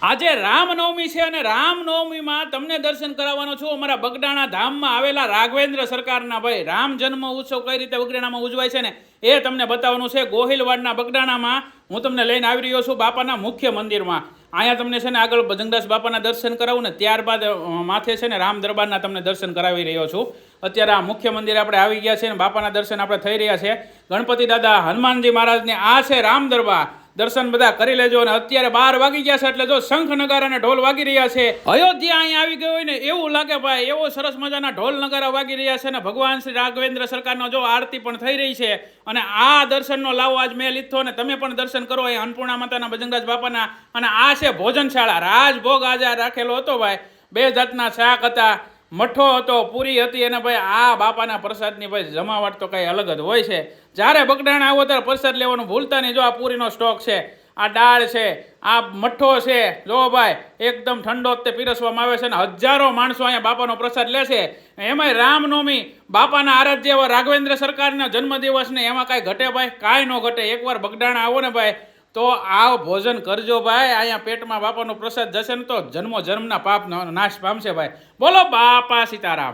આજે રામનવમી છે અને રામનવમીમાં તમને દર્શન કરાવવાનો છું અમારા બગડાણા ધામમાં આવેલા રાઘવેન્દ્ર સરકારના ભાઈ રામ જન્મ ઉત્સવ કઈ રીતે બગડાણામાં ઉજવાય છે ને એ તમને બતાવવાનું છે. ગોહિલવાડના બગડાણામાં હું તમને લઈને આવી રહ્યો છું બાપાના મુખ્ય મંદિરમાં. અહીંયા તમને છે ને આગળ ભજનદાસ બાપાના દર્શન કરાવું ને ત્યારબાદ માથે છે ને રામ દરબારના તમને દર્શન કરાવી રહ્યો છું. અત્યારે આ મુખ્ય મંદિર આપણે આવી ગયા છે ને બાપાના દર્શન આપણે થઈ રહ્યા છે. ગણપતિ દાદા હનુમાનજી મહારાજને આ છે રામ દરબાર. દર્શન બધા કરી લેજો. અને અત્યારે 12 વાગી ગયા છે એટલે જો શંખ નગારા અને ઢોલ વાગી રહ્યા છે. અયોધ્યા અહીંયા આવી ગયો હોય ને એવું લાગે ભાઈ. એવો સરસ મજાના ઢોલ નગારા વાગી રહ્યા છે ને ભગવાન શ્રી રાઘવેન્દ્ર સરકારનો જો આરતી પણ થઈ રહી છે. અને આ દર્શનનો લાવો આજ મેં લીધો ને તમે પણ દર્શન કરો એ અન્નપૂર્ણા માતાના ભજનદાસ બાપાના. અને આ છે ભોજનશાળા. રાજભોગ આજે રાખેલો હતો ભાઈ. 2 જાતના શાક હતા, મઠો હતો, પૂરી હતી. અને ભાઈ આ બાપાના પ્રસાદની ભાઈ જમાવટ તો કંઈ અલગ જ હોય છે. જ્યારે બગડાણા આવો ત્યારે પ્રસાદ લેવાનું ભૂલતા નહીં. જો આ પૂરીનો સ્ટોક છે, આ દાળ છે, આ મઠ્ઠો છે. જો ભાઈ એકદમ ઠંડો તે પીરસવામાં આવે છે અને હજારો માણસો અહીંયા બાપાનો પ્રસાદ લે છે. એમાંય રામનવમી બાપાના આરાધ્ય એવા રાઘવેન્દ્ર સરકારના જન્મદિવસ ને એમાં કાંઈ ઘટે ભાઈ? કાંઈ ન ઘટે. એકવાર બગડાણા આવો ને ભાઈ તો આ ભોજન કરજો ભાઈ. અહીંયા પેટમાં બાપાનો પ્રસાદ જશે ને તો જન્મો જન્મના પાપ નાશ પામશે ભાઈ. બોલો બાપા સીતારામ.